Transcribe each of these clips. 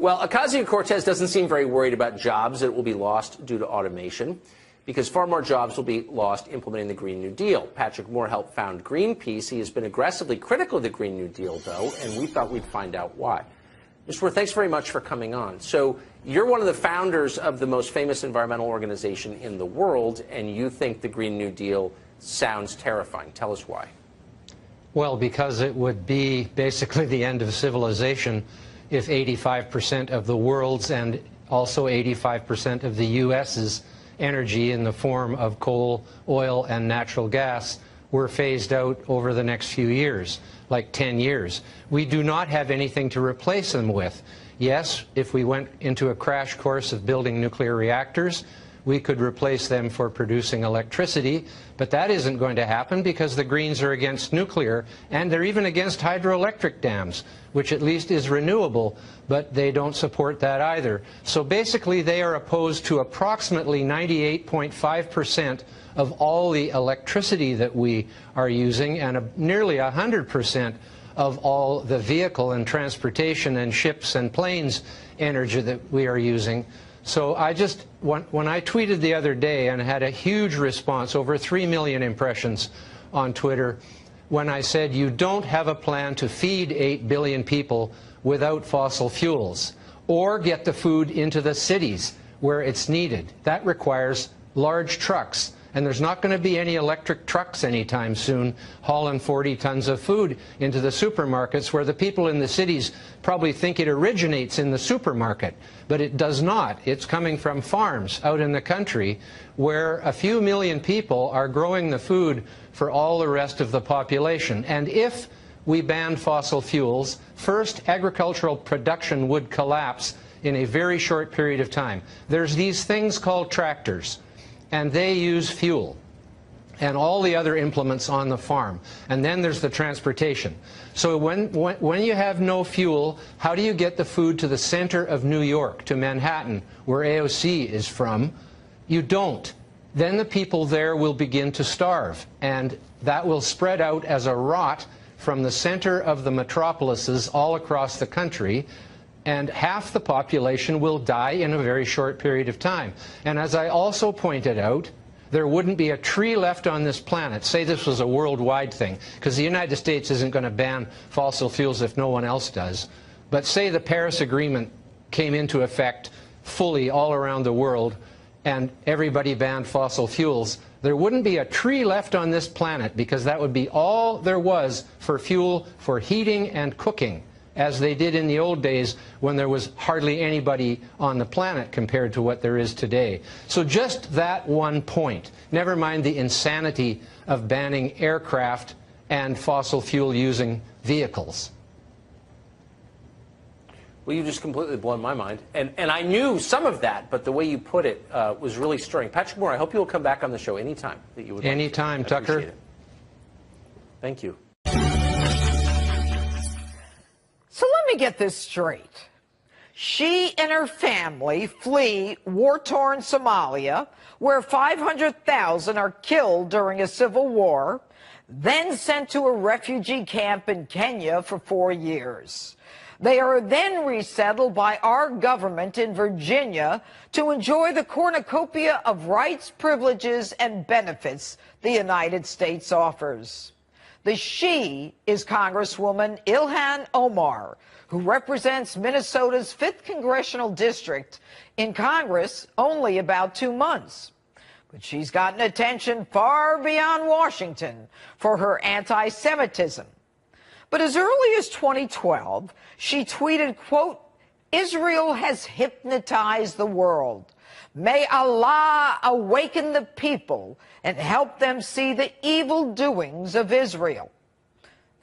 Well, Ocasio Cortez doesn't seem very worried about jobs that will be lost due to automation, because far more jobs will be lost implementing the Green New Deal. Patrick Moore helped found Greenpeace. He has been aggressively critical of the Green New Deal, though, and we thought we'd find out why. Mr. Moore, thanks very much for coming on. So you're one of the founders of the most famous environmental organization in the world, and you think the Green New Deal sounds terrifying. Tell us why. Well, because it would be basically the end of civilization if 85% of the world's and also 85% of the U.S.'s energy in the form of coal, oil, and natural gas were phased out over the next few years, like 10 years. We do not have anything to replace them with. Yes, if we went into a crash course of building nuclear reactors, we could replace them for producing electricity, but that isn't going to happen because the Greens are against nuclear, and they're even against hydroelectric dams, which at least is renewable, but they don't support that either. So basically they are opposed to approximately 98.5% of all the electricity that we are using, and nearly 100% of all the vehicle and transportation and ships and planes energy that we are using. So when I tweeted the other day and had a huge response, over 3 million impressions on Twitter, when I said you don't have a plan to feed 8 billion people without fossil fuels or get the food into the cities where it's needed. That requires large trucks. And there's not going to be any electric trucks anytime soon hauling 40 tons of food into the supermarkets, where the people in the cities probably think it originates in the supermarket. But it does not. It's coming from farms out in the country where a few million people are growing the food for all the rest of the population. And if we banned fossil fuels, first, agricultural production would collapse in a very short period of time. There's these things called tractors, and they use fuel and all the other implements on the farm. And then there's the transportation. So when you have no fuel, how do you get the food to the center of New York, to Manhattan, where AOC is from? You don't. Then the people there will begin to starve, and that will spread out as a rot from the center of the metropolises all across the country, and half the population will die in a very short period of time. And as I also pointed out, there wouldn't be a tree left on this planet. Say this was a worldwide thing, because the United States isn't going to ban fossil fuels if no one else does. But say the Paris Agreement came into effect fully all around the world and everybody banned fossil fuels, there wouldn't be a tree left on this planet, because that would be all there was for fuel for heating and cooking, as they did in the old days when there was hardly anybody on the planet compared to what there is today. So just that one point, never mind the insanity of banning aircraft and fossil fuel using vehicles. Well, you just completely blown my mind. And I knew some of that, but the way you put it was really stirring. Patrick Moore, I hope you'll come back on the show anytime that you would like. Anytime, Tucker. It. Thank you. So let me get this straight. She and her family flee war-torn Somalia, where 500,000 are killed during a civil war, then sent to a refugee camp in Kenya for 4 years. They are then resettled by our government in Virginia to enjoy the cornucopia of rights, privileges, and benefits the United States offers. The she is Congresswoman Ilhan Omar, who represents Minnesota's 5th Congressional District in Congress only about 2 months. But she's gotten attention far beyond Washington for her anti-Semitism. But as early as 2012, she tweeted, quote, "Israel has hypnotized the world. May Allah awaken the people and help them see the evil doings of Israel."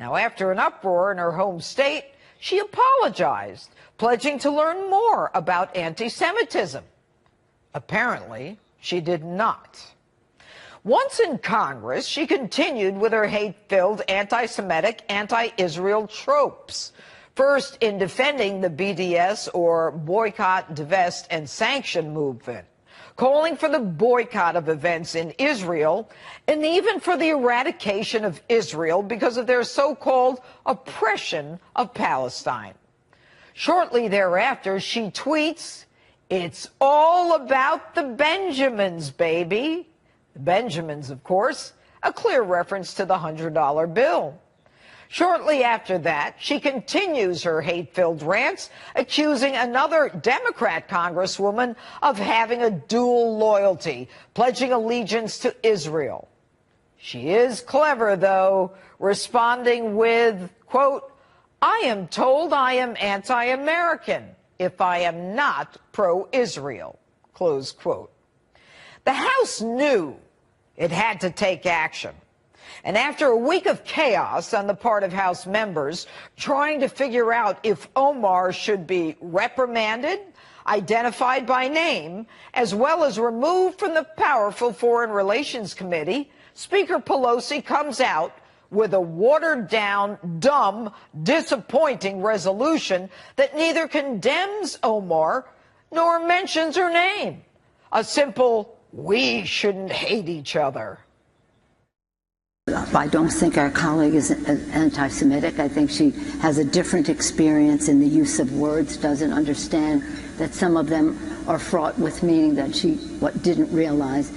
Now, after an uproar in her home state, she apologized, pledging to learn more about anti-Semitism. Apparently, she did not. Once in Congress, she continued with her hate-filled anti-Semitic, anti-Israel tropes. First, in defending the BDS, or Boycott, Divest, and Sanction movement, calling for the boycott of events in Israel, and even for the eradication of Israel because of their so-called oppression of Palestine. Shortly thereafter, she tweets, "It's all about the Benjamins, baby." The Benjamins, of course, a clear reference to the $100 bill. Shortly after that, she continues her hate-filled rants, accusing another Democrat congresswoman of having a dual loyalty, pledging allegiance to Israel. She is clever, though, responding with, quote, "I am told I am anti-American if I am not pro-Israel," close quote. The House knew it had to take action. And after a week of chaos on the part of House members trying to figure out if Omar should be reprimanded, identified by name, as well as removed from the powerful Foreign Relations Committee, Speaker Pelosi comes out with a watered-down, dumb, disappointing resolution that neither condemns Omar nor mentions her name. A simple, "We shouldn't hate each other." I don't think our colleague is anti-Semitic. I think she has a different experience in the use of words, doesn't understand that some of them are fraught with meaning that she didn't realize.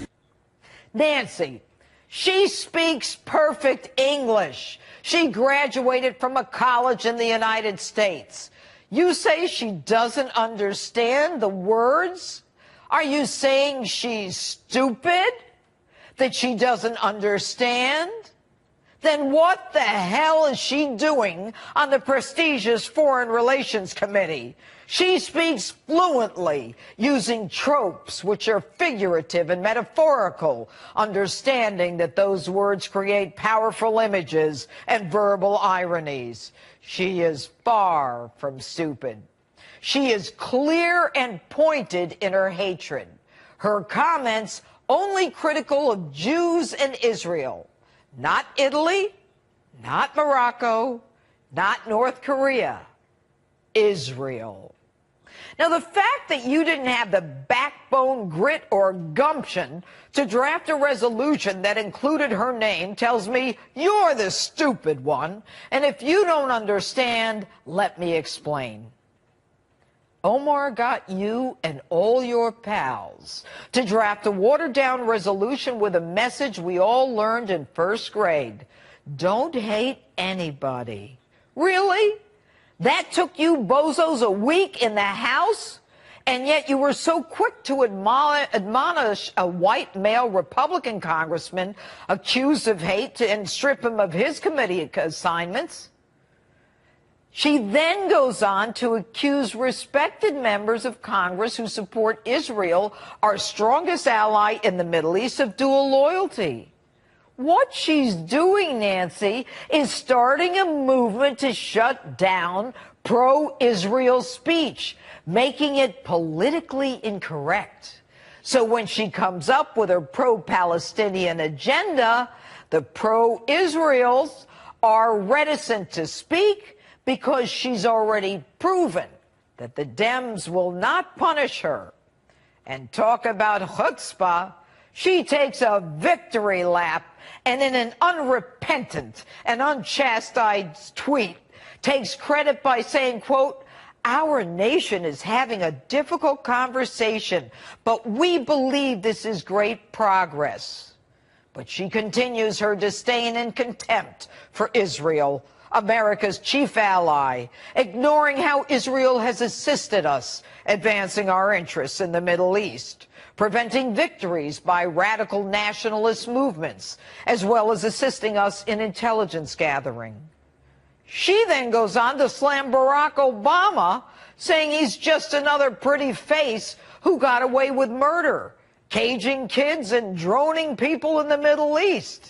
Nancy, she speaks perfect English. She graduated from a college in the United States. You say she doesn't understand the words? Are you saying she's stupid? That she doesn't understand? Then what the hell is she doing on the prestigious Foreign Relations Committee? She speaks fluently, using tropes which are figurative and metaphorical, understanding that those words create powerful images and verbal ironies. She is far from stupid. She is clear and pointed in her hatred. Her comments only critical of Jews and Israel, not Italy, not Morocco, not North Korea, Israel. Now, the fact that you didn't have the backbone, grit, or gumption to draft a resolution that included her name tells me you're the stupid one. And if you don't understand, let me explain. Omar got you and all your pals to draft a watered-down resolution with a message we all learned in first grade. Don't hate anybody. Really? That took you bozos a week in the House? And yet you were so quick to admonish a white male Republican congressman accused of hate and strip him of his committee assignments? She then goes on to accuse respected members of Congress who support Israel, our strongest ally in the Middle East, of dual loyalty. What she's doing, Nancy, is starting a movement to shut down pro-Israel speech, making it politically incorrect. So when she comes up with her pro-Palestinian agenda, the pro-Israels are reticent to speak, because she's already proven that the Dems will not punish her. And talk about chutzpah, she takes a victory lap and in an unrepentant and unchastised tweet takes credit by saying, quote, "Our nation is having a difficult conversation, but we believe this is great progress." But she continues her disdain and contempt for Israel, America's chief ally, ignoring how Israel has assisted us advancing our interests in the Middle East, preventing victories by radical nationalist movements, as well as assisting us in intelligence gathering. She then goes on to slam Barack Obama, saying he's just another pretty face who got away with murder, caging kids and droning people in the Middle East.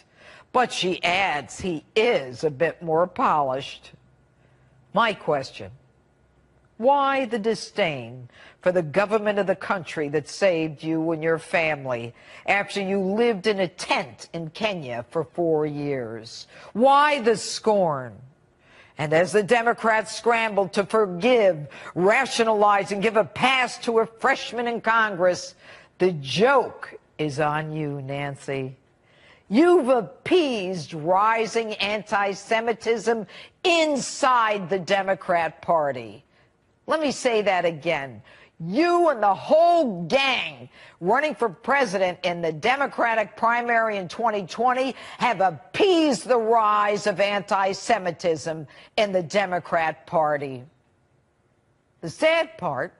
But she adds he is a bit more polished. My question, why the disdain for the government of the country that saved you and your family after you lived in a tent in Kenya for 4 years? Why the scorn? And as the Democrats scrambled to forgive, rationalize, and give a pass to a freshman in Congress, the joke is on you, Nancy. You've appeased rising anti-Semitism inside the Democrat Party. Let me say that again. You and the whole gang running for president in the Democratic primary in 2020 have appeased the rise of anti-Semitism in the Democrat Party. The sad part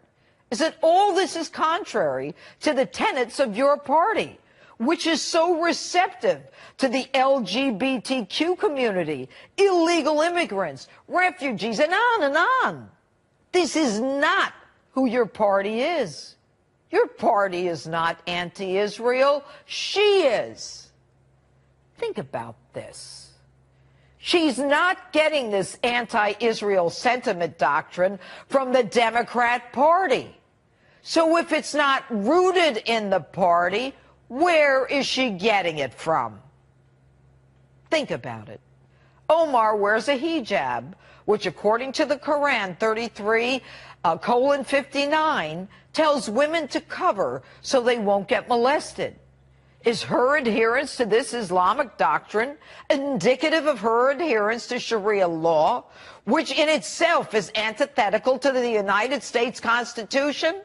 is that all this is contrary to the tenets of your party, which is so receptive to the LGBTQ community, illegal immigrants, refugees, and on and on. This is not who your party is. Your party is not anti-Israel. She is. Think about this. She's not getting this anti-Israel sentiment doctrine from the Democrat Party. So if it's not rooted in the party, where is she getting it from? Think about it. Omar wears a hijab, which according to the Quran 33:59 tells women to cover so they won't get molested. Is her adherence to this Islamic doctrine indicative of her adherence to Sharia law, which in itself is antithetical to the United States Constitution?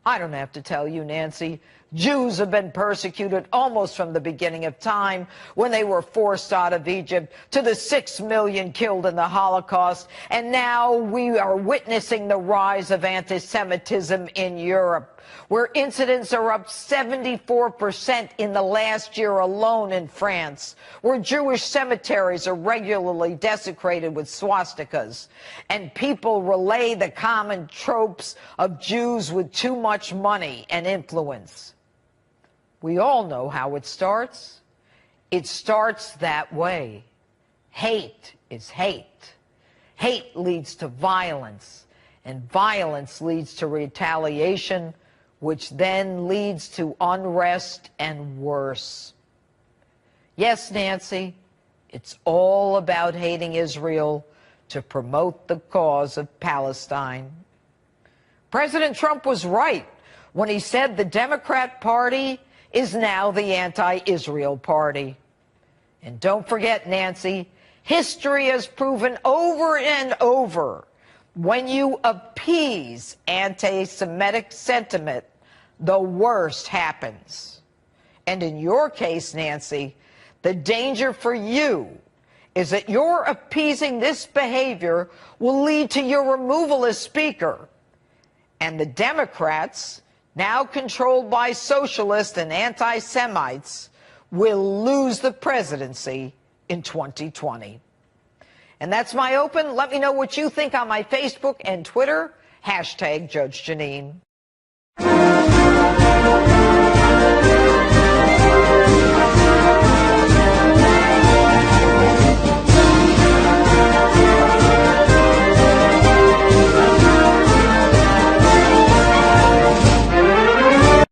I don't have to tell you, Nancy. Jews have been persecuted almost from the beginning of time, when they were forced out of Egypt, to the 6 million killed in the Holocaust. And now we are witnessing the rise of anti-Semitism in Europe, where incidents are up 74% in the last year alone in France, where Jewish cemeteries are regularly desecrated with swastikas, and people relay the common tropes of Jews with too much money and influence. We all know how it starts. It starts that way. Hate is hate. Hate leads to violence, and violence leads to retaliation, which then leads to unrest and worse. Yes, Nancy, it's all about hating Israel to promote the cause of Palestine. President Trump was right when he said the Democrat Party is now the anti-Israel party. And don't forget, Nancy, history has proven over and over, when you appease anti-Semitic sentiment, the worst happens. And in your case, Nancy, the danger for you is that your appeasing this behavior will lead to your removal as Speaker. And the Democrats, now controlled by socialists and anti-Semites, will lose the presidency in 2020. And that's my open. Let me know what you think on my Facebook and Twitter, #Judge Jeanine.